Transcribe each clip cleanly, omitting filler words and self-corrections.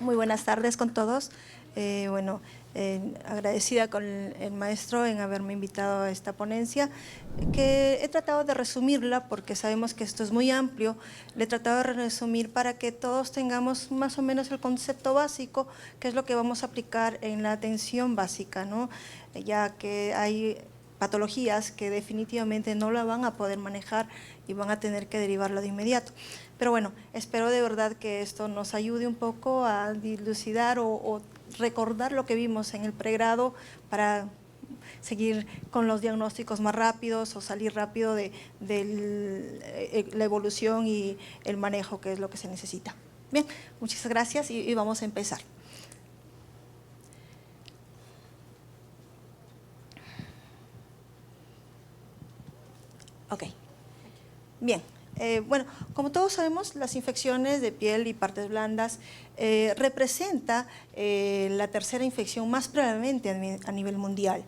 Muy buenas tardes con todos. Agradecida con el maestro en haberme invitado a esta ponencia, que he tratado de resumirla porque sabemos que esto es muy amplio. Le he tratado de resumir para que todos tengamos más o menos el concepto básico, que es lo que vamos a aplicar en la atención básica, ¿no? Ya que hay patologías que definitivamente no la van a poder manejar y van a tener que derivarlo de inmediato. Pero bueno, espero de verdad que esto nos ayude un poco a dilucidar o recordar lo que vimos en el pregrado para seguir con los diagnósticos más rápidos o salir rápido de la evolución y el manejo, que es lo que se necesita. Bien, muchas gracias y vamos a empezar. Ok, bien. Como todos sabemos, las infecciones de piel y partes blandas representa la tercera infección más prevalente a nivel mundial,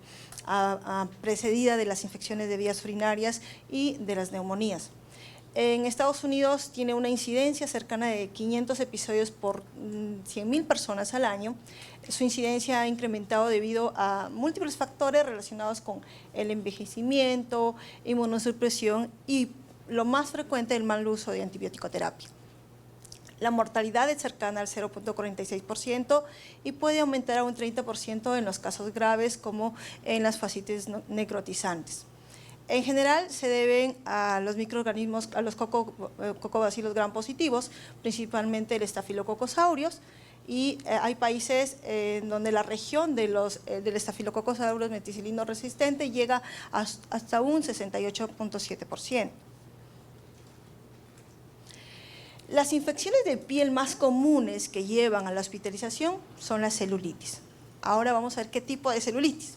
precedida de las infecciones de vías urinarias y de las neumonías. En Estados Unidos tiene una incidencia cercana de 500 episodios por 100.000 personas al año. Su incidencia ha incrementado debido a múltiples factores relacionados con el envejecimiento, inmunosupresión y lo más frecuente, el mal uso de antibiótico-terapia. La mortalidad es cercana al 0.46% y puede aumentar a un 30% en los casos graves, como en las fascitis necrotizantes. En general, se deben a los microorganismos, a los cocobacilos gram positivos, principalmente el Staphylococcus aureus, y hay países donde la región del Staphylococcus aureus meticilino resistente llega hasta un 68.7%. Las infecciones de piel más comunes que llevan a la hospitalización son la celulitis. Ahora vamos a ver qué tipo de celulitis.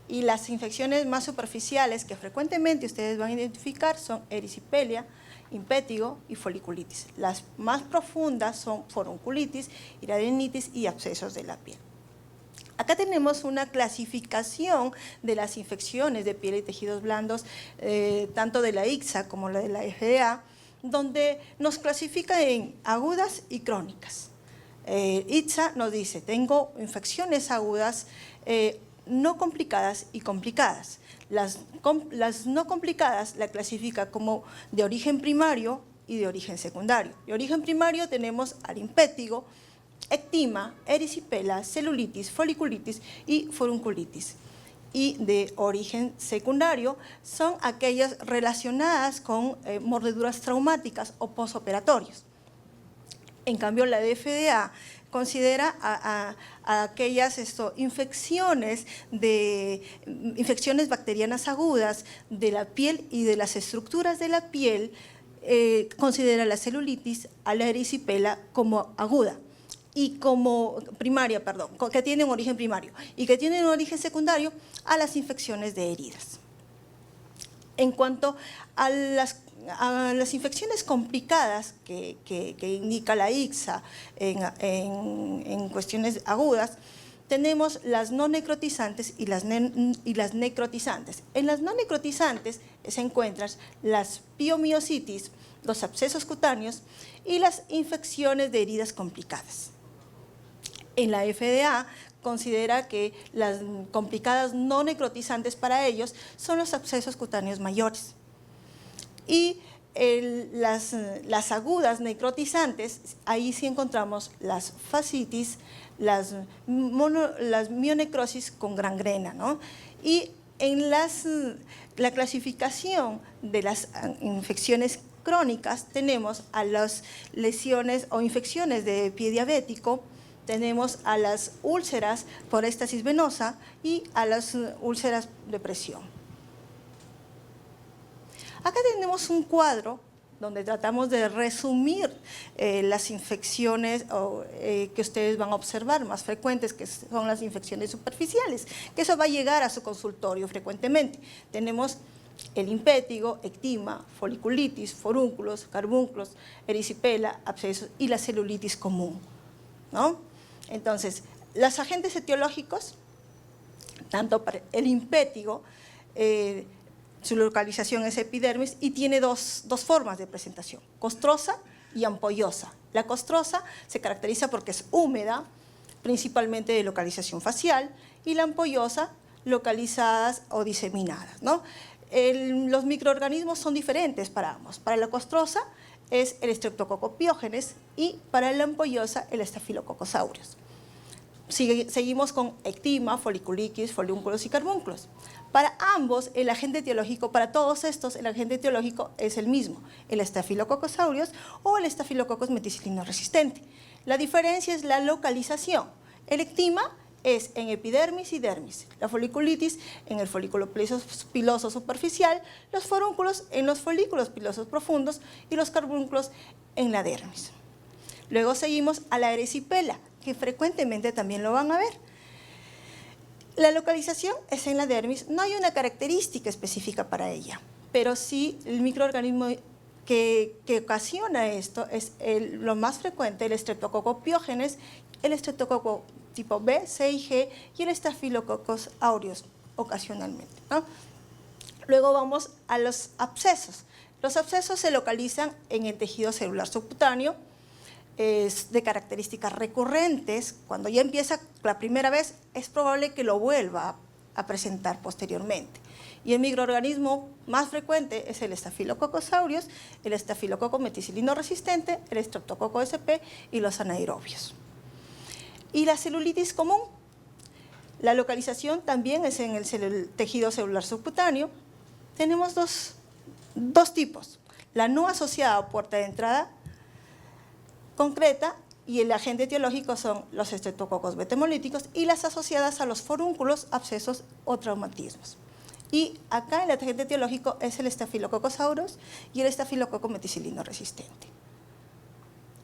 Y las infecciones más superficiales que frecuentemente ustedes van a identificar son erisipelia, impétigo y foliculitis. Las más profundas son furunculitis, hidradenitis y abscesos de la piel. Acá tenemos una clasificación de las infecciones de piel y tejidos blandos, tanto de la ICSA como la de la FDA, donde nos clasifica en agudas y crónicas. ICSA nos dice, tengo infecciones agudas, no complicadas y complicadas. Las no complicadas la clasifica como de origen primario y de origen secundario. De origen primario tenemos al impétigo, ectima, erisipela, celulitis, foliculitis y furunculitis. Y de origen secundario son aquellas relacionadas con mordeduras traumáticas o posoperatorios. En cambio, la FDA considera a aquellas infecciones bacterianas agudas de la piel y de las estructuras de la piel, considera la celulitis, a la erisipela como aguda y como primaria, que tiene un origen primario, y que tiene un origen secundario a las infecciones de heridas. En cuanto a las infecciones complicadas que indica la ICSA en cuestiones agudas, tenemos las no necrotizantes y las necrotizantes. En las no necrotizantes se encuentran las piomiositis, los abscesos cutáneos y las infecciones de heridas complicadas. En la FDA considera que las complicadas no necrotizantes para ellos son los abscesos cutáneos mayores. Y las agudas necrotizantes, ahí sí encontramos las fascitis, las mionecrosis con gangrena, ¿no? Y en la clasificación de las infecciones crónicas tenemos a las lesiones o infecciones de pie diabético, tenemos a las úlceras por éstasis venosa y a las úlceras de presión. Acá tenemos un cuadro donde tratamos de resumir las infecciones que ustedes van a observar más frecuentes, que son las infecciones superficiales, que eso va a llegar a su consultorio frecuentemente. Tenemos el impétigo, ectima, foliculitis, forúnculos, carbúnculos, erisipela, abscesos y la celulitis común, ¿no? Entonces, los agentes etiológicos, tanto para el impétigo, su localización es epidermis y tiene dos formas de presentación, costrosa y ampollosa. La costrosa se caracteriza porque es húmeda, principalmente de localización facial, y la ampollosa localizadas o diseminadas, ¿no? Los microorganismos son diferentes para ambos. Para la costrosa es el Streptococcus pyogenes y para la ampollosa el Staphylococcus aureus. Seguimos con ectima, foliculitis, foliúnculos y carbúnculos. Para ambos, el agente etiológico, para todos estos, el agente etiológico es el mismo, el Staphylococcus aureus o el Staphylococcus meticilino resistente. La diferencia es la localización. El ectima es en epidermis y dermis, la foliculitis en el folículo piloso superficial, los forúnculos en los folículos pilosos profundos y los carbúnculos en la dermis. Luego seguimos a la erisipela, que frecuentemente también lo van a ver. La localización es en la dermis, no hay una característica específica para ella, pero sí el microorganismo que ocasiona esto es lo más frecuente, el Streptococcus pyogenes, el Streptococcus tipo B, C y G y el Staphylococcus aureus ocasionalmente, ¿no? Luego vamos a los abscesos. Los abscesos se localizan en el tejido celular subcutáneo, es de características recurrentes. Cuando ya empieza la primera vez, es probable que lo vuelva a presentar posteriormente. Y el microorganismo más frecuente es el Staphylococcus aureus, el Staphylococcus meticilino resistente, el Streptococcus sp y los anaerobios. Y la celulitis común, la localización también es en el tejido celular subcutáneo. Tenemos dos tipos, la no asociada a puerta de entrada concreta y el agente etiológico son los Streptococcus beta hemolíticos y las asociadas a los forúnculos, abscesos o traumatismos. Y acá el agente etiológico es el Staphylococcus aureus y el Staphylococcus meticilino resistente.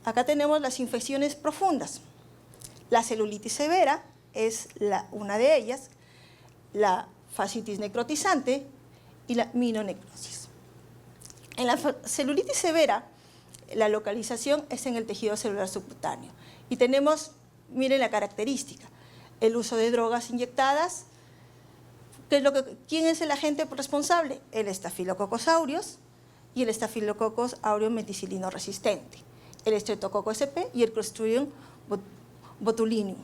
Acá tenemos las infecciones profundas. La celulitis severa es una de ellas, la fascitis necrotizante y la minonecrosis. En la celulitis severa, la localización es en el tejido celular subcutáneo. Y tenemos, miren la característica, el uso de drogas inyectadas. ¿Quién es el agente responsable? El Staphylococcus aureus y el Staphylococcus aureus meticilino resistente, el Streptococcus sp y el Clostridium botulinum.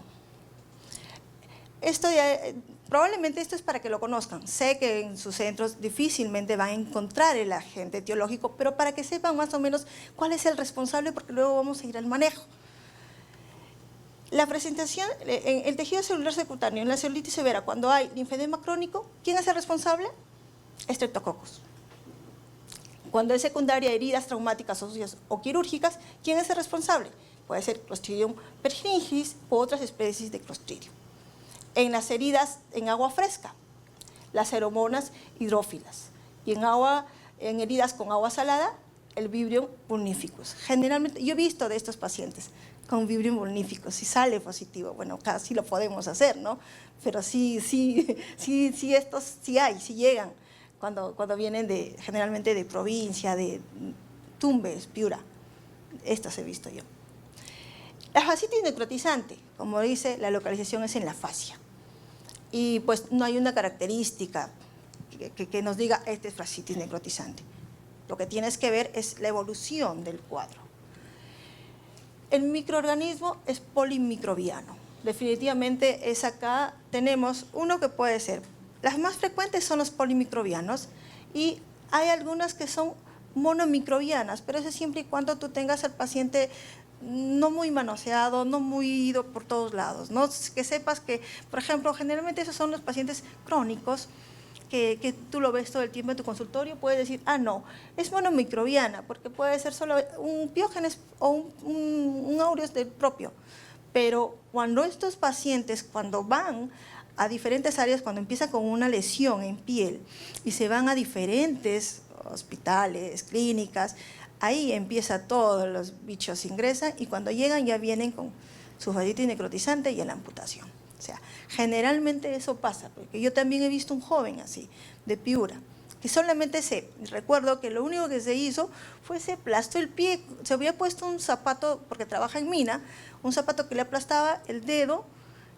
Probablemente esto es para que lo conozcan. Sé que en sus centros difícilmente van a encontrar el agente etiológico, pero para que sepan más o menos cuál es el responsable, porque luego vamos a ir al manejo. La presentación en el tejido celular subcutáneo, en la celulitis severa, cuando hay linfedema crónico, ¿quién es el responsable? Streptococcus. Cuando es secundaria heridas traumáticas óseas o quirúrgicas, ¿quién es el responsable? Puede ser Clostridium perfringens u otras especies de Clostridium. En las heridas en agua fresca, las seromonas hidrófilas. Y en heridas con agua salada, el Vibrio vulnificus. Generalmente, yo he visto de estos pacientes con Vibrio vulnificus, si sale positivo, bueno, casi lo podemos hacer, ¿no? Pero sí estos sí hay, sí llegan, cuando vienen generalmente de provincia, de Tumbes, Piura. Estos he visto yo. La fascitis necrotizante, como dice, la localización es en la fascia. Y pues no hay una característica que nos diga, este es fascitis necrotizante. Lo que tienes que ver es la evolución del cuadro. El microorganismo es polimicrobiano. Definitivamente es acá, tenemos uno que puede ser, las más frecuentes son los polimicrobianos y hay algunas que son monomicrobianas, pero eso siempre y cuando tú tengas al paciente no muy manoseado, no muy ido por todos lados, ¿no? Que sepas que, por ejemplo, generalmente esos son los pacientes crónicos que tú lo ves todo el tiempo en tu consultorio, puedes decir, no, es monomicrobiana, porque puede ser solo un piógenes o un aureus del propio. Pero cuando estos pacientes, cuando van a diferentes áreas, cuando empiezan con una lesión en piel y se van a diferentes hospitales, clínicas, ahí empieza todos los bichos ingresan y cuando llegan ya vienen con su fascitis necrotizante y la amputación. O sea, generalmente eso pasa, porque yo también he visto un joven así, de Piura, que solamente recuerdo que lo único que se hizo fue se aplastó el pie, se había puesto un zapato, porque trabaja en mina, un zapato que le aplastaba el dedo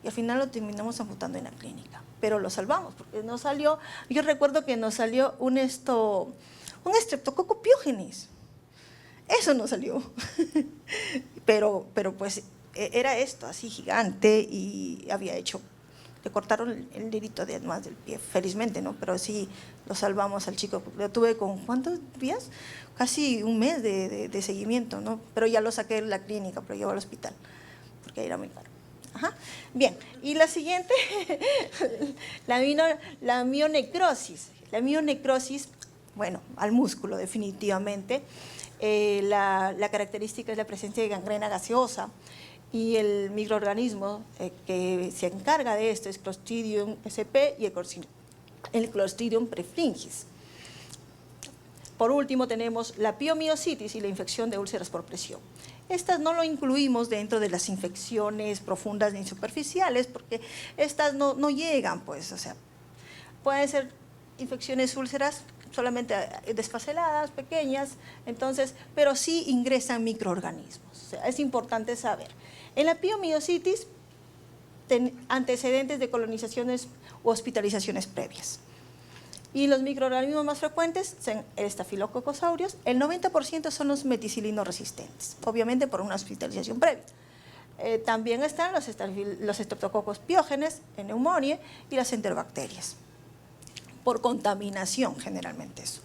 y al final lo terminamos amputando en la clínica. Pero lo salvamos, porque nos salió, yo recuerdo que nos salió un Streptococcus pyogenes. Eso no salió. pero pues era esto, así gigante, y había hecho, le cortaron el dedito de más del pie, felizmente, ¿no? Pero sí lo salvamos al chico. Lo tuve con, ¿cuántos días? Casi un mes de seguimiento, ¿no? Pero ya lo saqué de la clínica, pero llevo al hospital, porque era muy caro. Ajá. Bien, y la siguiente, la mionecrosis. La mionecrosis, bueno, al músculo definitivamente. La característica es la presencia de gangrena gaseosa, y el microorganismo que se encarga de esto es Clostridium sp y el Clostridium perfringis. Por último tenemos la piomiositis y la infección de úlceras por presión. Estas no lo incluimos dentro de las infecciones profundas ni superficiales, porque estas no llegan, pues, o sea, pueden ser infecciones úlceras solamente desfaceladas, pequeñas, entonces, pero sí ingresan microorganismos. O sea, es importante saber. En la piomiositis, antecedentes de colonizaciones u hospitalizaciones previas. Y los microorganismos más frecuentes son el estafilococosaurios. El 90% son los meticilino resistentes, obviamente por una hospitalización previa. También están los estreptococos piógenes, en neumonía, y las enterobacterias, por contaminación generalmente eso.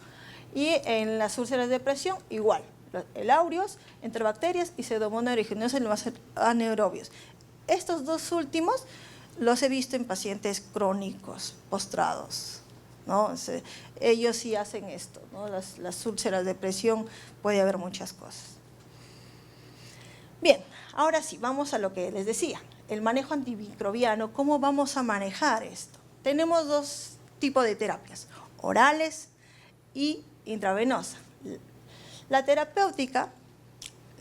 Y en las úlceras de presión, igual, el aureus, enterobacterias y pseudomonas aeruginosa y los anaerobios. Estos dos últimos los he visto en pacientes crónicos, postrados, ¿no? Ellos sí hacen esto, ¿no? Las úlceras de presión, puede haber muchas cosas. Bien, ahora sí, vamos a lo que les decía, el manejo antimicrobiano. ¿Cómo vamos a manejar esto? Tenemos dos tipos de terapias, orales y intravenosa. La terapéutica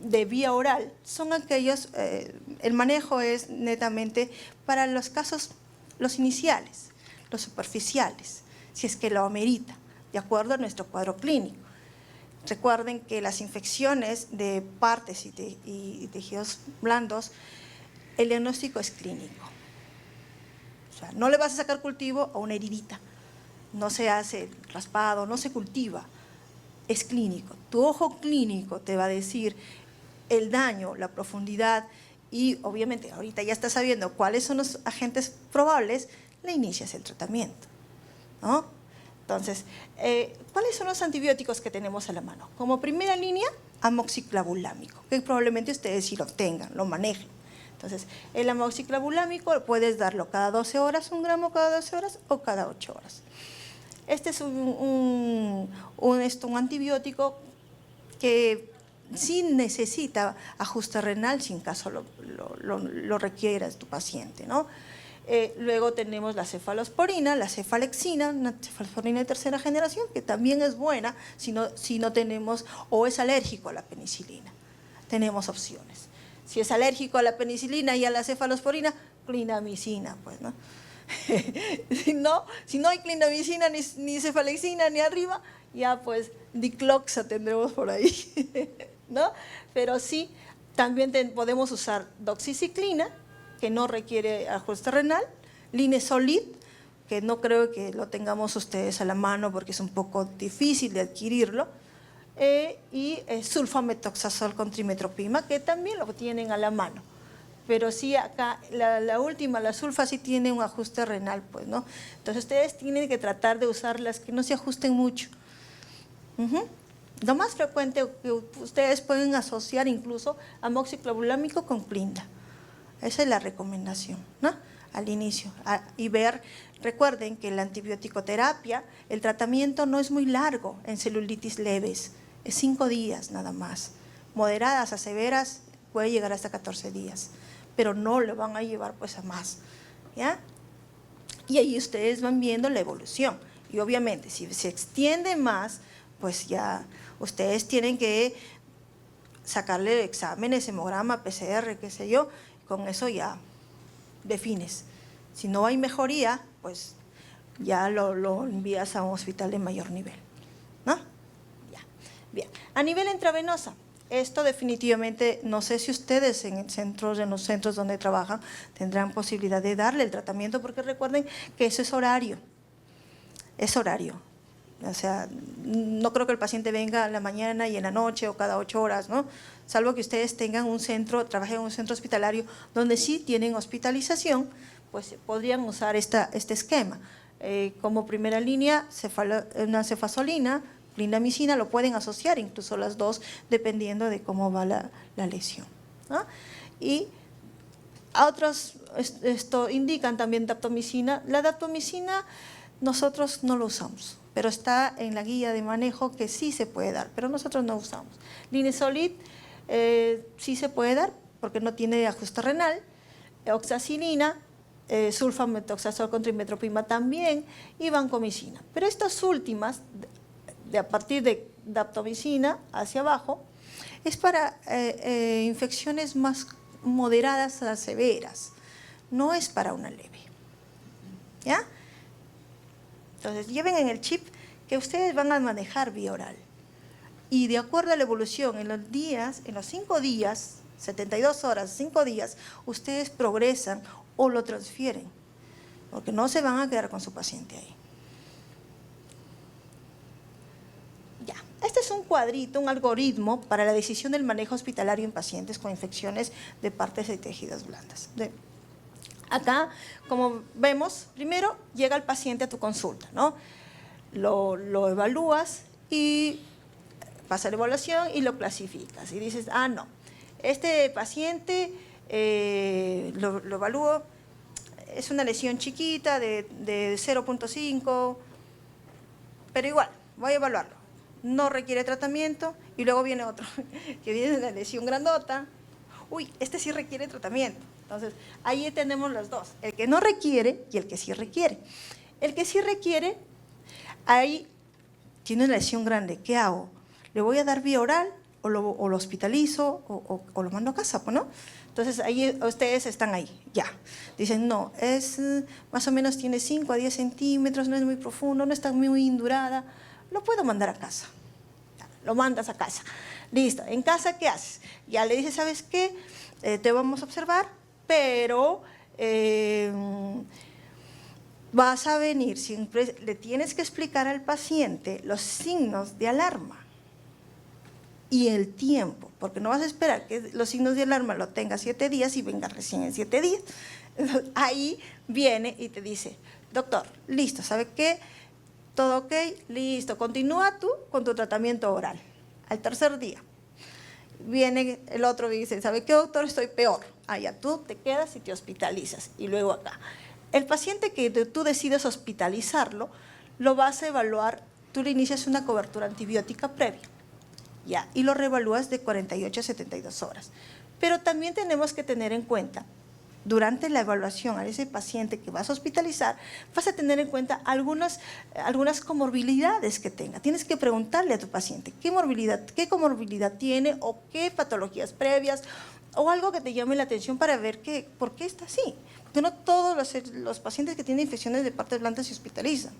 de vía oral son aquellos, el manejo es netamente para los casos, los iniciales, los superficiales, si es que lo amerita, de acuerdo a nuestro cuadro clínico. Recuerden que las infecciones de partes y tejidos blandos, el diagnóstico es clínico. O sea, no le vas a sacar cultivo a una heridita, no se hace raspado, no se cultiva, es clínico. Tu ojo clínico te va a decir el daño, la profundidad, y obviamente ahorita ya estás sabiendo cuáles son los agentes probables, le inicias el tratamiento, ¿no? Entonces, ¿cuáles son los antibióticos que tenemos a la mano? Como primera línea, amoxiclavulámico, que probablemente ustedes sí lo tengan, lo manejen. Entonces, el amoxiclavulámico puedes darlo cada 12 horas, 1 gramo cada 12 horas o cada 8 horas. Este es un antibiótico que sí necesita ajuste renal si en caso lo requieras tu paciente, ¿no? Luego tenemos la cefalosporina, la cefalexina, una cefalosporina de tercera generación, que también es buena si no tenemos o es alérgico a la penicilina. Tenemos opciones. Si es alérgico a la penicilina y a la cefalosporina, clindamicina, pues, ¿no? si no hay clindamicina, ni cefalexina, ni arriba, ya pues dicloxa tendremos por ahí, ¿no? Pero sí, también podemos usar doxiciclina, que no requiere ajuste renal, linezolid, que no creo que lo tengamos ustedes a la mano porque es un poco difícil de adquirirlo, y sulfametoxazol con trimetoprim, que también lo tienen a la mano. Pero sí, acá la última, la sulfa, sí tiene un ajuste renal, pues, ¿no? Entonces ustedes tienen que tratar de usar las que no se ajusten mucho. Lo más frecuente que ustedes pueden asociar incluso amoxiclavulámico con clinda. Esa es la recomendación, ¿no? Al inicio. Y ver, recuerden que la antibioticoterapia, el tratamiento no es muy largo en celulitis leves, es 5 días nada más. Moderadas a severas puede llegar hasta 14 días, pero no lo van a llevar pues a más, ¿ya? Y ahí ustedes van viendo la evolución. Y obviamente, si se extiende más, pues ya ustedes tienen que sacarle exámenes, hemograma, PCR, qué sé yo, con eso ya defines. Si no hay mejoría, pues ya lo envías a un hospital de mayor nivel, ¿no? Ya. Bien. A nivel intravenosa, esto definitivamente, no sé si ustedes en los centros donde trabajan tendrán posibilidad de darle el tratamiento, porque recuerden que eso es horario. Es horario. O sea, no creo que el paciente venga en la mañana y en la noche o cada 8 horas, ¿no? Salvo que ustedes tengan un centro, trabajen en un centro hospitalario donde sí tienen hospitalización, pues podrían usar este esquema. Como primera línea, una cefazolina, clindamicina, lo pueden asociar incluso las dos, dependiendo de cómo va la lesión, ¿no? Y a otros indican también daptomicina. La daptomicina nosotros no lo usamos, pero está en la guía de manejo que sí se puede dar, pero nosotros no usamos. Linezolid sí se puede dar porque no tiene ajuste renal. Oxacilina, sulfametoxazol con trimmetoprim también, y vancomicina. Pero estas últimas, a partir de daptomicina hacia abajo, es para infecciones más moderadas a severas, no es para una leve. ¿Ya? Entonces, lleven en el chip que ustedes van a manejar vía oral. Y de acuerdo a la evolución, en los 5 días, 72 horas, 5 días, ustedes progresan o lo transfieren, porque no se van a quedar con su paciente ahí. Ya, este es un cuadrito, un algoritmo para la decisión del manejo hospitalario en pacientes con infecciones de partes y tejidos blandas. Acá, como vemos, primero llega el paciente a tu consulta, ¿no? Lo evalúas y pasa la evaluación y lo clasificas. Y dices, ah, no, este paciente lo evalúo, es una lesión chiquita de 0.5, pero igual, voy a evaluarlo. No requiere tratamiento, y luego viene otro, que viene una lesión grandota. Uy, este sí requiere tratamiento. Entonces, ahí tenemos los dos, el que no requiere y el que sí requiere. El que sí requiere, ahí tiene una lesión grande, ¿qué hago? ¿Le voy a dar vía oral o lo hospitalizo o lo mando a casa, ¿no? Entonces, ahí ustedes están ahí, ya. Dicen, no, más o menos tiene 5 a 10 centímetros, no es muy profundo, no está muy indurada, lo puedo mandar a casa. Lo mandas a casa. Listo, ¿en casa qué haces? Ya le dices, ¿sabes qué? Te vamos a observar, pero vas a venir, siempre le tienes que explicar al paciente los signos de alarma y el tiempo, porque no vas a esperar que los signos de alarma lo tenga 7 días y venga recién en 7 días. Entonces, ahí viene y te dice, doctor, listo, ¿sabe qué? Todo ok, listo, continúa tú con tu tratamiento oral. Al 3er día viene el otro y dice, ¿sabe qué, doctor? Estoy peor. Ya tú te quedas y te hospitalizas. Y luego acá. El paciente que tú decides hospitalizarlo, lo vas a evaluar, tú le inicias una cobertura antibiótica previa, ya, y lo reevalúas de 48 a 72 horas. Pero también tenemos que tener en cuenta, durante la evaluación a ese paciente que vas a hospitalizar, vas a tener en cuenta algunas comorbilidades que tenga. Tienes que preguntarle a tu paciente qué comorbilidad tiene o qué patologías previas o algo que te llame la atención para ver por qué está así. Porque no todos los pacientes que tienen infecciones de partes blandas se hospitalizan.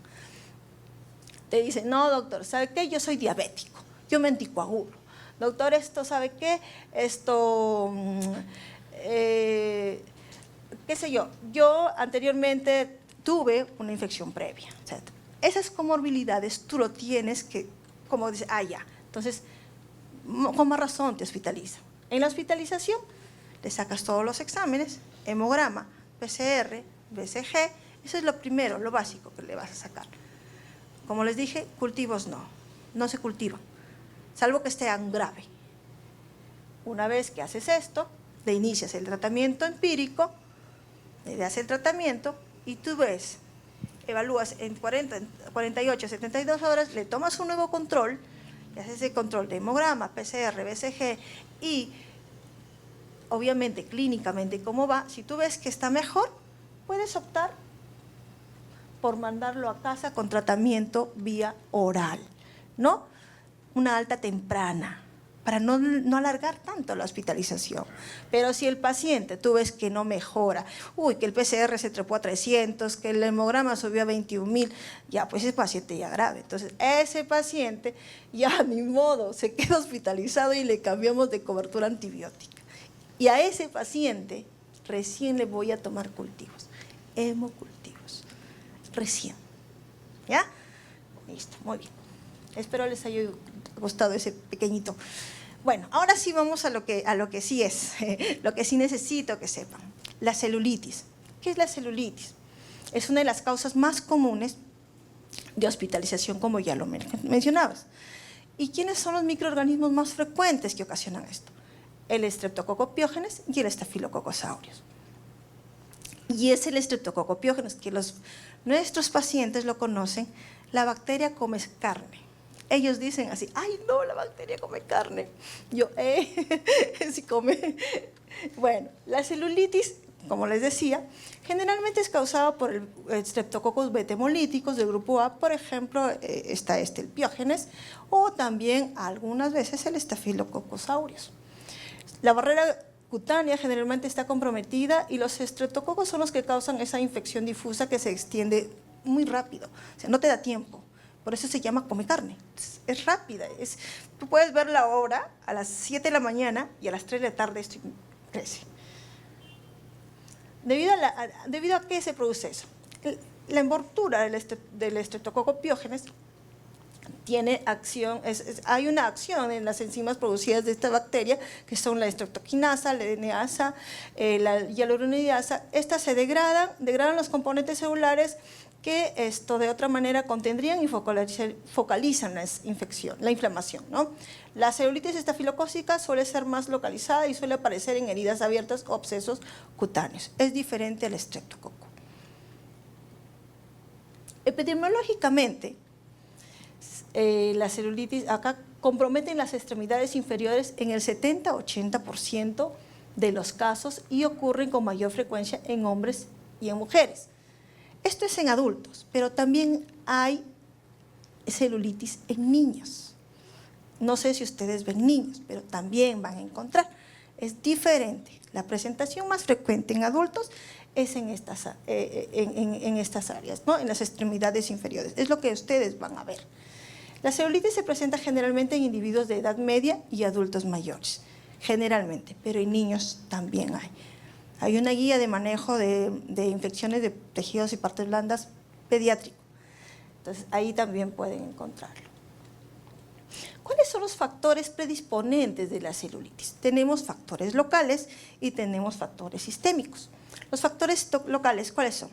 Te dicen, no, doctor, ¿sabe qué? Yo soy diabético, yo me anticoagulo. Doctor, ¿sabe qué? Qué sé yo anteriormente tuve una infección previa. O sea, esas comorbilidades tú lo tienes que, como dice, ya. Entonces, con más razón te hospitalizan. En la hospitalización, le sacas todos los exámenes, hemograma, PCR, BCG, eso es lo primero, lo básico que le vas a sacar. Como les dije, cultivos no se cultivan, salvo que esté aún grave. Una vez que haces esto, le inicias el tratamiento empírico, le das el tratamiento y tú ves, evalúas en 48, 72 horas, le tomas un nuevo control, y haces el control de hemograma, PCR, BCG y obviamente clínicamente cómo va. Si tú ves que está mejor, puedes optar por mandarlo a casa con tratamiento vía oral, ¿no? Una alta temprana, para no alargar tanto la hospitalización. Pero si el paciente tú ves que no mejora, que el PCR se trepó a 300, que el hemograma subió a 21,000, ya pues ese paciente ya grave. Entonces ese paciente ya ni modo, se queda hospitalizado y le cambiamos de cobertura antibiótica. Y a ese paciente recién le voy a tomar cultivos, hemocultivos, recién. ¿Ya? Listo, muy bien. Espero les haya gustado ese pequeñito. Bueno, ahora sí vamos a lo que sí es, lo que sí necesito que sepan. La celulitis. ¿Qué es la celulitis? Es una de las causas más comunes de hospitalización, como ya lo mencionabas. ¿Y quiénes son los microorganismos más frecuentes que ocasionan esto? El Streptococcus pyogenes y el Staphylococcus aureus. Y es el Streptococcus pyogenes que nuestros pacientes lo conocen, la bacteria come carne. Ellos dicen así, ¡ay no, la bacteria come carne! Yo, sí come. Bueno, la celulitis, como les decía, generalmente es causada por el Streptococcus beta-hemolíticos del grupo A, por ejemplo, está el Piógenes, o también algunas veces el Staphylococcus aureus. La barrera cutánea generalmente está comprometida y los estreptococos son los que causan esa infección difusa que se extiende muy rápido, o sea, no te da tiempo. Por eso se llama come carne. Es rápida. Tú puedes ver la hora a las 7 de la mañana y a las 3 de la tarde esto crece. ¿Debido a qué se produce eso? La envoltura del Streptococcus pyogenes tiene acción, hay una acción en las enzimas producidas de esta bacteria, que son la streptokinasa, la DNA, la hialuronidasa. Estas se degradan los componentes celulares que de otra manera contendrían y focalizan la inflamación, ¿no? La celulitis estafilocócica suele ser más localizada y suele aparecer en heridas abiertas o abscesos cutáneos. Es diferente al estreptococo. Epidemiológicamente, la celulitis acá comprometen las extremidades inferiores en el 70-80% de los casos y ocurren con mayor frecuencia en hombres y en mujeres. Esto es en adultos, pero también hay celulitis en niños. No sé si ustedes ven niños, pero también van a encontrar. Es diferente. La presentación más frecuente en adultos es en estas áreas, ¿no? En las extremidades inferiores. Es lo que ustedes van a ver. La celulitis se presenta generalmente en individuos de edad media y adultos mayores, generalmente, pero en niños también hay. Hay una guía de manejo de infecciones de tejidos y partes blandas pediátrico. Entonces, ahí también pueden encontrarlo. ¿Cuáles son los factores predisponentes de la celulitis? Tenemos factores locales y tenemos factores sistémicos. Los factores locales, ¿cuáles son?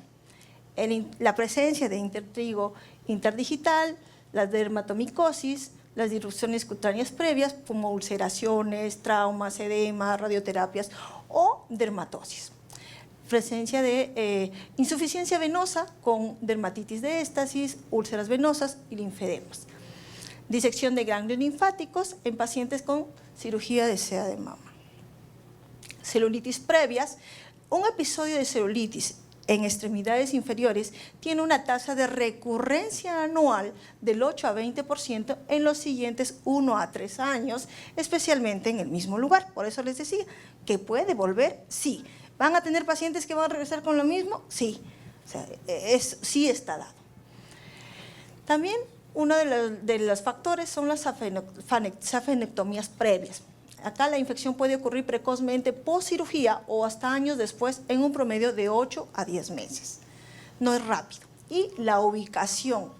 La presencia de intertrigo interdigital, la dermatomicosis, las disrupciones cutáneas previas como ulceraciones, traumas, edema, radioterapias o dermatosis. Presencia de insuficiencia venosa con dermatitis de éstasis, úlceras venosas y linfedemas. Disección de ganglios linfáticos en pacientes con cirugía de seda de mama. Celulitis previas. Un episodio de celulitis en extremidades inferiores tiene una tasa de recurrencia anual del 8 a 20% en los siguientes 1 a 3 años, especialmente en el mismo lugar. Por eso les decía, ¿que puede volver? Sí. ¿Van a tener pacientes que van a regresar con lo mismo? Sí. O sea, sí está dado. También uno de los factores son las safenectomías previas. Acá la infección puede ocurrir precozmente post cirugía o hasta años después en un promedio de 8 a 10 meses. No es rápido. Y la ubicación.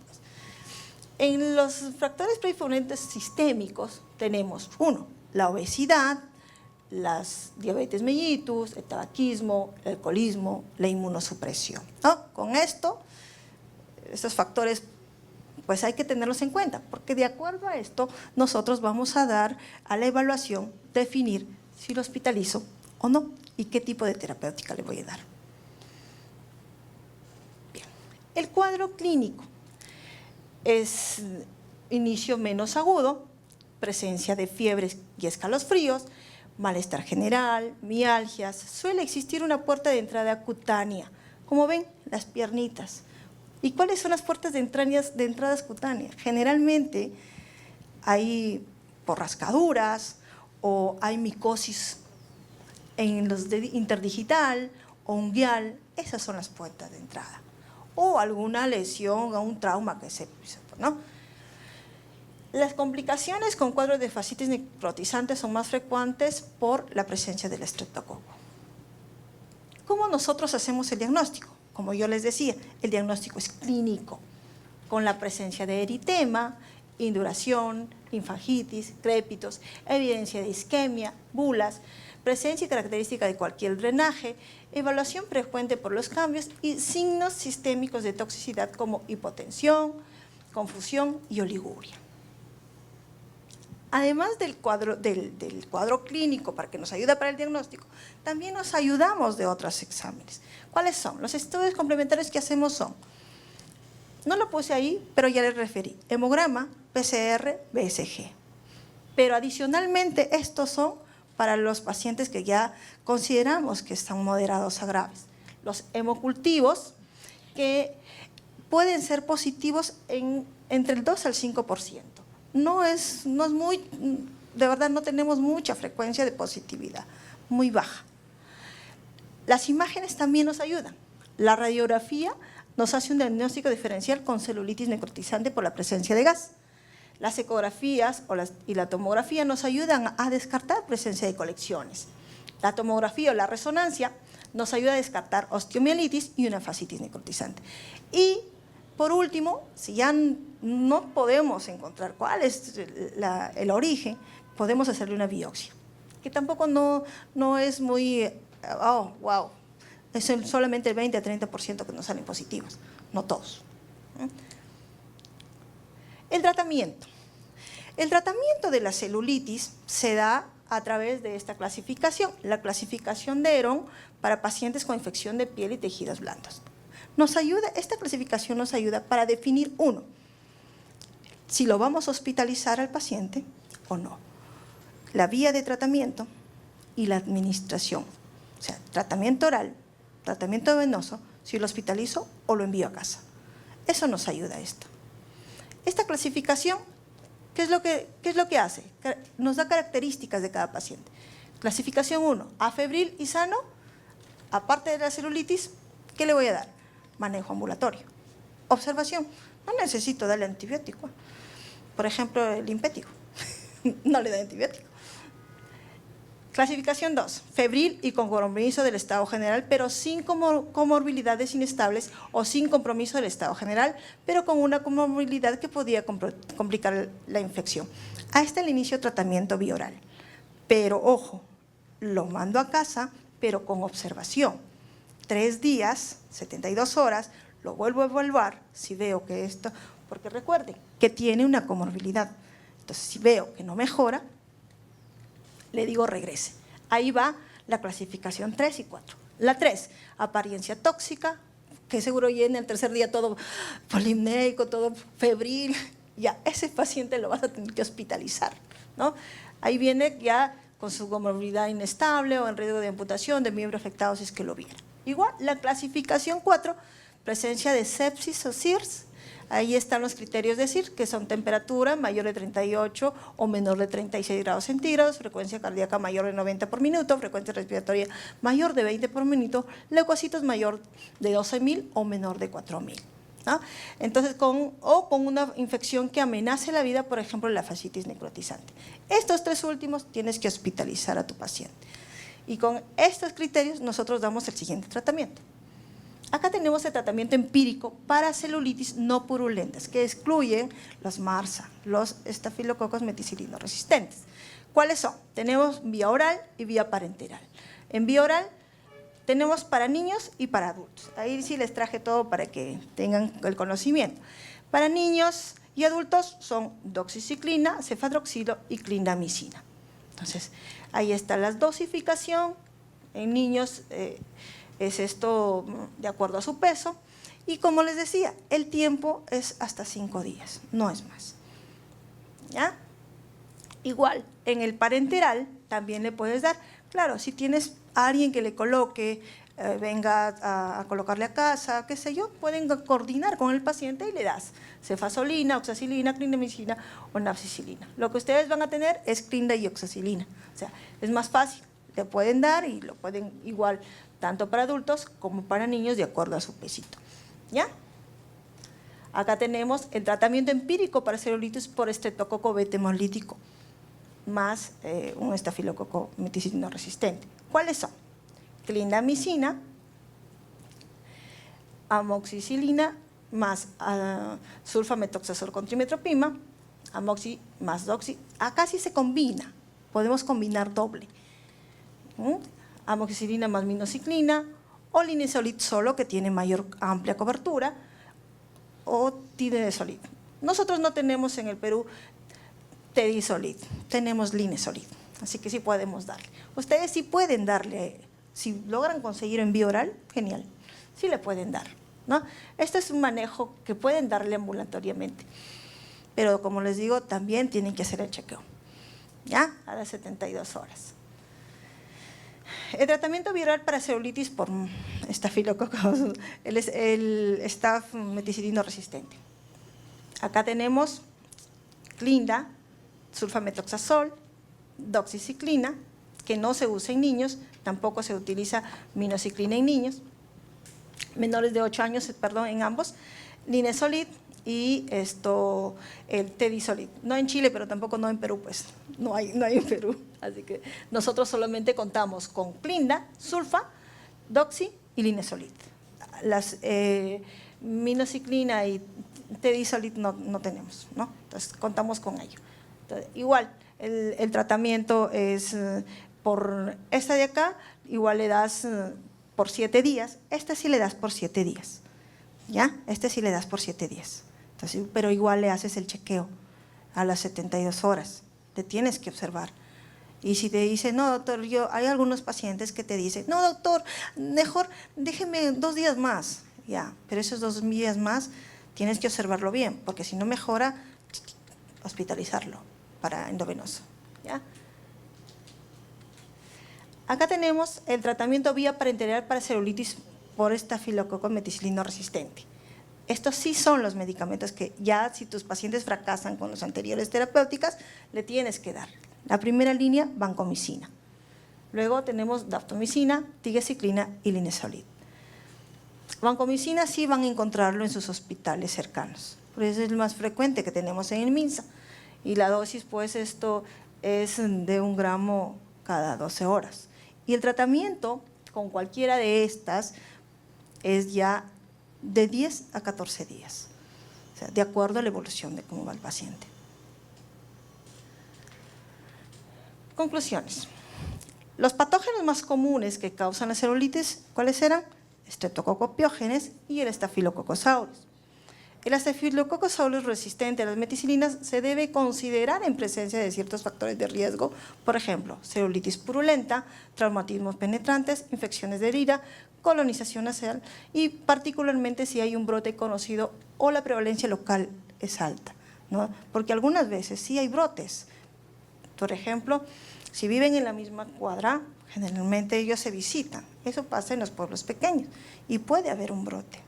En los factores predisponentes sistémicos tenemos, uno, la obesidad, las diabetes mellitus, el tabaquismo, el alcoholismo, la inmunosupresión, ¿no? Con estos factores pues hay que tenerlos en cuenta, porque de acuerdo a esto nosotros vamos a dar a la evaluación, definir si lo hospitalizo o no y qué tipo de terapéutica le voy a dar. Bien. El cuadro clínico es inicio menos agudo, presencia de fiebres y escalofríos, malestar general, mialgias, suele existir una puerta de entrada cutánea, como ven, las piernitas. ¿Y cuáles son las puertas de entradas cutáneas? Generalmente hay por rascaduras o hay micosis en los de interdigital o unguial. Esas son las puertas de entrada. O alguna lesión o un trauma que se, ¿no? Las complicaciones con cuadros de fascitis necrotizante son más frecuentes por la presencia del estreptococo. ¿Cómo nosotros hacemos el diagnóstico? Como yo les decía, el diagnóstico es clínico, con la presencia de eritema induración, linfangitis, crépitos, evidencia de isquemia, bulas, presencia y característica de cualquier drenaje, evaluación frecuente por los cambios y signos sistémicos de toxicidad como hipotensión, confusión y oliguria. Además del cuadro clínico para que nos ayude para el diagnóstico, también nos ayudamos de otros exámenes. ¿Cuáles son? Los estudios complementarios que hacemos son, no lo puse ahí, pero ya les referí, hemograma, PCR, BSG. Pero adicionalmente estos son para los pacientes que ya consideramos que están moderados a graves. Los hemocultivos, que pueden ser positivos entre el 2 al 5%. No es muy, de verdad no tenemos mucha frecuencia de positividad, muy baja. Las imágenes también nos ayudan. La radiografía nos hace un diagnóstico diferencial con celulitis necrotizante por la presencia de gas. Las ecografías y la tomografía nos ayudan a descartar presencia de colecciones. La tomografía o la resonancia nos ayuda a descartar osteomielitis y una fascitis necrotizante. Y por último, si ya no podemos encontrar cuál es el origen, podemos hacerle una biopsia, que tampoco no es muy, oh, wow, es solamente el 20 a 30% que nos salen positivos, no todos. El tratamiento. El tratamiento de la celulitis se da a través de esta clasificación, la clasificación de Heron para pacientes con infección de piel y tejidos blandos. Esta clasificación nos ayuda para definir, uno, si lo vamos a hospitalizar al paciente o no, la vía de tratamiento y la administración, o sea, tratamiento oral, tratamiento venoso, si lo hospitalizo o lo envío a casa. Eso nos ayuda a esto. Esta clasificación, ¿qué es lo que hace? Nos da características de cada paciente. Clasificación 1, afebril y sano, aparte de la celulitis, ¿qué le voy a dar? Manejo ambulatorio. Observación, no necesito darle antibiótico. Por ejemplo, el impético, no le da antibiótico. Clasificación 2, febril y con compromiso del estado general, pero sin comorbilidades inestables o sin compromiso del estado general, pero con una comorbilidad que podía complicar la infección. A este le inicio tratamiento bioral. Pero ojo, lo mando a casa, pero con observación. 3 días, 72 horas, lo vuelvo a evaluar si veo que esto, porque recuerden que tiene una comorbilidad. Entonces, si veo que no mejora, le digo regrese. Ahí va la clasificación 3 y 4. La 3, apariencia tóxica, que seguro llena el tercer día todo polimnéico, todo febril. Ya, ese paciente lo vas a tener que hospitalizar, ¿no? Ahí viene ya con su comorbilidad inestable o en riesgo de amputación de miembro afectado si es que lo viera. Igual, la clasificación 4, presencia de sepsis o SIRS. Ahí están los criterios de SIRS, que son temperatura mayor de 38 o menor de 36 grados centígrados, frecuencia cardíaca mayor de 90 por minuto, frecuencia respiratoria mayor de 20 por minuto, leucocitos mayor de 12.000 o menor de 4.000. ¿no? Entonces, con una infección que amenace la vida, por ejemplo, la fascitis necrotizante. Estos 3 últimos tienes que hospitalizar a tu paciente. Y con estos criterios nosotros damos el siguiente tratamiento. Acá tenemos el tratamiento empírico para celulitis no purulentas, que excluyen los MRSA, los estafilococos meticilino resistentes. ¿Cuáles son? Tenemos vía oral y vía parenteral. En vía oral tenemos para niños y para adultos. Ahí sí les traje todo para que tengan el conocimiento. Para niños y adultos son doxiciclina, cefadroxilo y clindamicina. Entonces, ahí está la dosificación. En niños es esto de acuerdo a su peso. Y como les decía, el tiempo es hasta 5 días, no es más. ¿Ya? Igual, en el parenteral también le puedes dar. Claro, si tienes a alguien que le coloque, venga a colocarle a casa, qué sé yo, pueden coordinar con el paciente y le das cefazolina, oxacilina, clindamicina o nafcicilina. Lo que ustedes van a tener es clinda y oxacilina. O sea, es más fácil, le pueden dar y lo pueden igual, tanto para adultos como para niños de acuerdo a su pesito. ¿Ya? Acá tenemos el tratamiento empírico para celulitis por estreptococo beta hemolítico más un estafilococo meticilino resistente. ¿Cuáles son? Clindamicina, amoxicilina más sulfametoxazol con trimetopima, amoxi más doxi. Acá sí se combina, podemos combinar doble. Amoxicilina más minociclina, o linezolid solo, que tiene amplia cobertura, o tidezolid. Nosotros no tenemos en el Perú tedisolid, tenemos linezolid, así que sí podemos darle. Ustedes sí pueden darle, si logran conseguir en vía oral, genial, sí le pueden dar, ¿no? Este es un manejo que pueden darle ambulatoriamente, pero como les digo, también tienen que hacer el chequeo, ¿ya? A las 72 horas. El tratamiento viral para celulitis por estafilococos, el Staph meticilino resistente. Acá tenemos Clinda, sulfamethoxazol, doxiciclina, que no se usa en niños, tampoco se utiliza minociclina en niños, menores de 8 años, perdón, en ambos, linezolid y el tedisolid. No en Chile, pero tampoco no en Perú, pues no hay en Perú. Así que nosotros solamente contamos con Clinda, sulfa, doxi y linezolid. Las minociclina y tedisolid no tenemos, ¿no? Entonces contamos con ello. Entonces, igual, el tratamiento es por esta de acá, igual le das por 7 días, esta sí le das por 7 días, ¿ya? Este sí le das por 7 días. Entonces, pero igual le haces el chequeo a las 72 horas, te tienes que observar. Y si te dice, no doctor, hay algunos pacientes que te dicen, no doctor, mejor déjeme 2 días más, ya, pero esos 2 días más tienes que observarlo bien, porque si no mejora, hospitalizarlo para endovenoso, ¿ya? Acá tenemos el tratamiento vía parenteral para celulitis por estafilococo meticilino resistente. Estos sí son los medicamentos que ya si tus pacientes fracasan con los anteriores terapéuticas, le tienes que dar. La primera línea, vancomicina. Luego tenemos daptomicina, tigecyclina y linezolid. Vancomicina sí van a encontrarlo en sus hospitales cercanos, porque es el más frecuente que tenemos en el MINSA. Y la dosis, pues, esto es de 1 gramo cada 12 horas. Y el tratamiento con cualquiera de estas es ya de 10 a 14 días, o sea, de acuerdo a la evolución de cómo va el paciente. Conclusiones. Los patógenos más comunes que causan la celulitis, ¿cuáles eran? Streptococcus pyogenes y el Staphylococcus aureus. El Staphylococcus aureus resistente a las meticilinas se debe considerar en presencia de ciertos factores de riesgo, por ejemplo, celulitis purulenta, traumatismos penetrantes, infecciones de herida, colonización nasal y particularmente si hay un brote conocido o la prevalencia local es alta, ¿no? Porque algunas veces sí hay brotes. Por ejemplo, si viven en la misma cuadra, generalmente ellos se visitan. Eso pasa en los pueblos pequeños y puede haber un brote.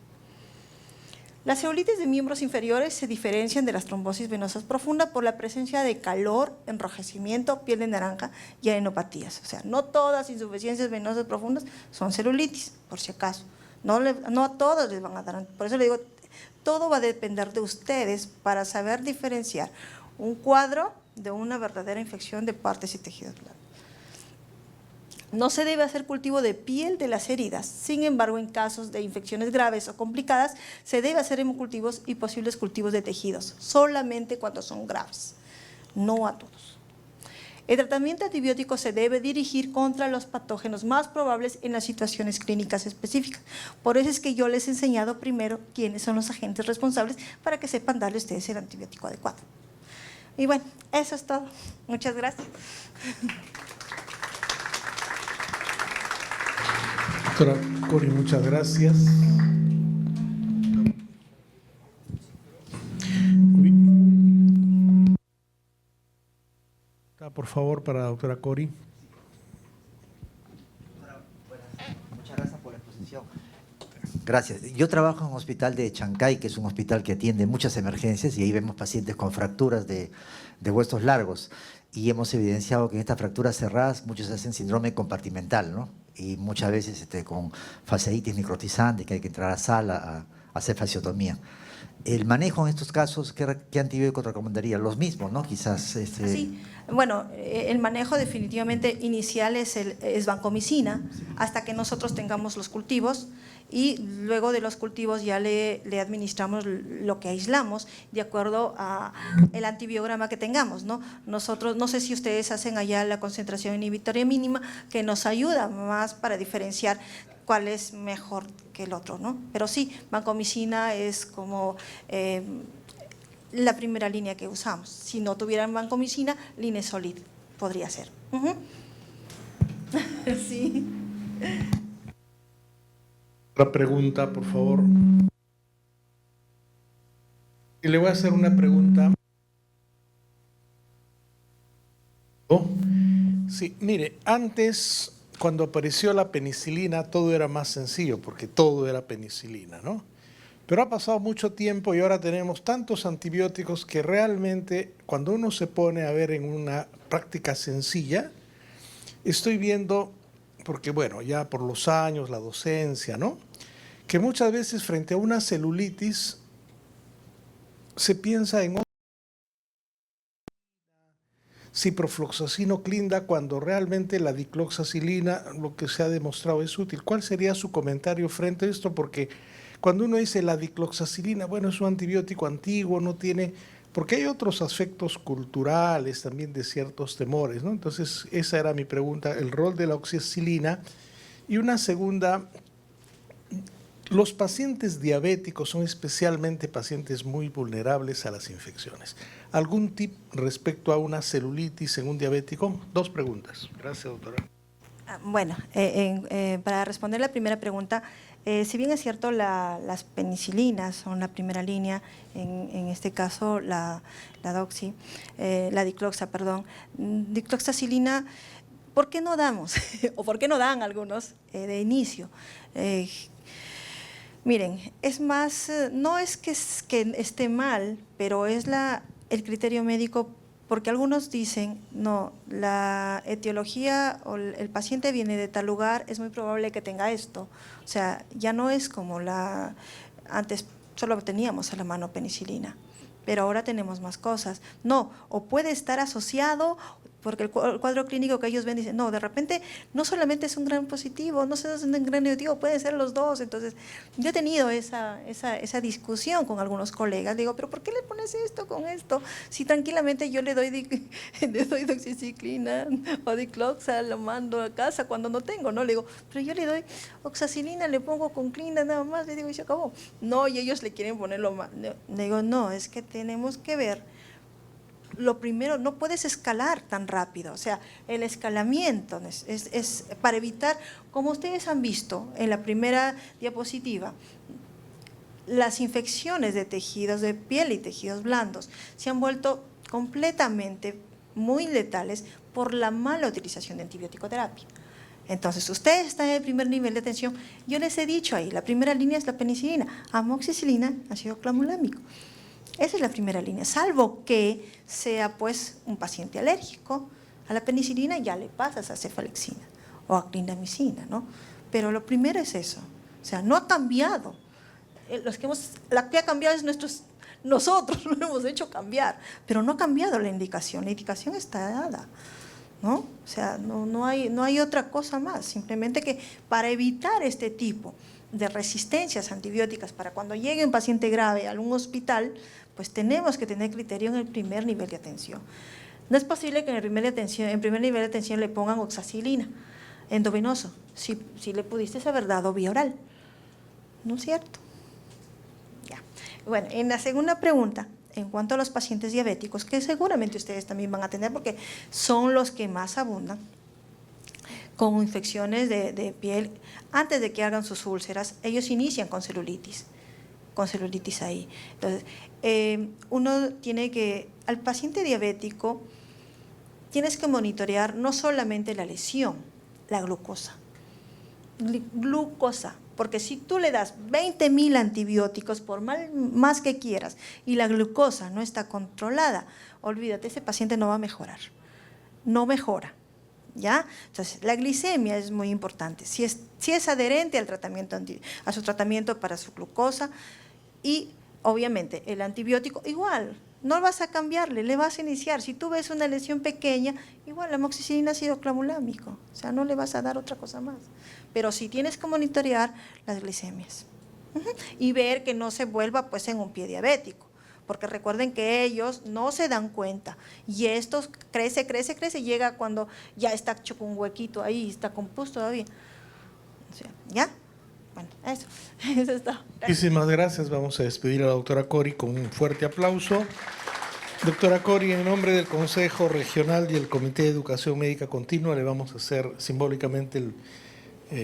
Las celulitis de miembros inferiores se diferencian de las trombosis venosas profundas por la presencia de calor, enrojecimiento, piel de naranja y adenopatías. O sea, no todas insuficiencias venosas profundas son celulitis, por si acaso. No a todos les van a dar. Por eso le digo, todo va a depender de ustedes para saber diferenciar un cuadro de una verdadera infección de partes y tejidos blandos. No se debe hacer cultivo de piel de las heridas, sin embargo, en casos de infecciones graves o complicadas, se debe hacer hemocultivos y posibles cultivos de tejidos, solamente cuando son graves, no a todos. El tratamiento antibiótico se debe dirigir contra los patógenos más probables en las situaciones clínicas específicas. Por eso es que yo les he enseñado primero quiénes son los agentes responsables para que sepan darle a ustedes el antibiótico adecuado. Y bueno, eso es todo. Muchas gracias. Doctora Cori, muchas gracias. Por favor, para la doctora Cori. Muchas gracias por la exposición. Gracias. Yo trabajo en un hospital de Chancay, que es un hospital que atiende muchas emergencias, y ahí vemos pacientes con fracturas de huesos largos. Y hemos evidenciado que en estas fracturas cerradas muchos hacen síndrome compartimental, ¿no? Y muchas veces con fasciitis necrotizante, que hay que entrar a sala a hacer fasciotomía. El manejo en estos casos, ¿qué antibiótico recomendaría? Los mismos, ¿no? Quizás. Sí, bueno, el manejo definitivamente inicial es vancomicina, hasta que nosotros tengamos los cultivos, y luego de los cultivos ya le administramos lo que aislamos de acuerdo a el antibiograma que tengamos, ¿no? Nosotros, no sé si ustedes hacen allá la concentración inhibitoria mínima, que nos ayuda más para diferenciar cuál es mejor que el otro, ¿no? Pero sí, vancomicina es como la primera línea que usamos. Si no tuvieran vancomicina, Linezolid podría ser. Sí. Otra pregunta, por favor. Y le voy a hacer una pregunta. Sí, mire, antes, cuando apareció la penicilina, todo era más sencillo, porque todo era penicilina, ¿no? Pero ha pasado mucho tiempo y ahora tenemos tantos antibióticos que realmente, cuando uno se pone a ver en una práctica sencilla, estoy viendo, porque bueno, ya por los años, la docencia, ¿no?, que muchas veces frente a una celulitis se piensa en ciprofloxacino clinda, cuando realmente la dicloxacilina, lo que se ha demostrado, es útil. ¿Cuál sería su comentario frente a esto? Porque cuando uno dice la dicloxacilina, bueno, es un antibiótico antiguo, no tiene… Porque hay otros aspectos culturales también de ciertos temores, ¿no? Entonces, esa era mi pregunta, el rol de la oxacilina. Y una segunda… Los pacientes diabéticos son especialmente pacientes muy vulnerables a las infecciones. ¿Algún tip respecto a una celulitis en un diabético? Dos preguntas. Gracias, doctora. Bueno, para responder la primera pregunta, si bien es cierto las penicilinas son la primera línea, en este caso la dicloxa, perdón, dicloxacilina, ¿por qué no damos? ¿O por qué no dan algunos de inicio? Miren, es más, no es que esté mal, pero es el criterio médico, porque algunos dicen, no, la etiología o el paciente viene de tal lugar, es muy probable que tenga esto. O sea, ya no es como antes solo teníamos a la mano penicilina, pero ahora tenemos más cosas. No, o puede estar asociado, porque el cuadro clínico que ellos ven dice, no, de repente no solamente es un gran positivo, no es un gran negativo, pueden ser los dos. Entonces, yo he tenido esa discusión con algunos colegas, digo, pero ¿por qué le pones esto con esto? Si tranquilamente yo le doy doxiciclina o dicloxa, lo mando a casa cuando no tengo, ¿no? Le digo, pero yo le doy oxacilina, le pongo con clina nada más, le digo, y se acabó. No, y ellos le quieren ponerlo más. Le digo, no, es que tenemos que ver. Lo primero, no puedes escalar tan rápido, o sea, el escalamiento es para evitar, como ustedes han visto en la primera diapositiva, las infecciones de tejidos de piel y tejidos blandos se han vuelto completamente muy letales por la mala utilización de antibiótico-terapia. Entonces, ustedes están en el primer nivel de atención. Yo les he dicho ahí, la primera línea es la penicilina, amoxicilina, ácido clavulámico. Esa es la primera línea, salvo que sea pues un paciente alérgico a la penicilina, ya le pasas a cefalexina o a clindamicina, ¿no? Pero lo primero es eso, o sea, no ha cambiado. La que ha cambiado es nosotros lo hemos hecho cambiar, pero no ha cambiado la indicación está dada, ¿no? O sea, no hay otra cosa más, simplemente que para evitar este tipo de resistencias antibióticas, para cuando llegue un paciente grave a un hospital, pues tenemos que tener criterio en el primer nivel de atención. No es posible que en el primer nivel de atención le pongan oxacilina endovenoso, si le pudiste haber dado vía oral, ¿no es cierto? Ya. Bueno, en la segunda pregunta, en cuanto a los pacientes diabéticos, que seguramente ustedes también van a tener porque son los que más abundan, con infecciones de piel, antes de que hagan sus úlceras, ellos inician con celulitis ahí. Entonces, uno tiene que, al paciente diabético, tienes que monitorear no solamente la lesión, la glucosa, porque si tú le das 20.000 antibióticos, por más que quieras, y la glucosa no está controlada, olvídate, ese paciente no va a mejorar, no mejora. ¿Ya? Entonces, la glicemia es muy importante, si es adherente al tratamiento, a su tratamiento para su glucosa, y obviamente, el antibiótico igual, no vas a cambiarle, le vas a iniciar. Si tú ves una lesión pequeña, igual la amoxicilina ha sido clavulámico, o sea, no le vas a dar otra cosa más. Pero sí tienes que monitorear las glicemias y ver que no se vuelva pues en un pie diabético, porque recuerden que ellos no se dan cuenta y esto crece, crece, crece y llega cuando ya está hecho con un huequito ahí, está con pus todavía. O sea, ¿ya? Bueno, eso está. Muchísimas gracias. Vamos a despedir a la doctora Cori con un fuerte aplauso. Doctora Cori, en nombre del Consejo Regional y el Comité de Educación Médica Continua, le vamos a hacer simbólicamente el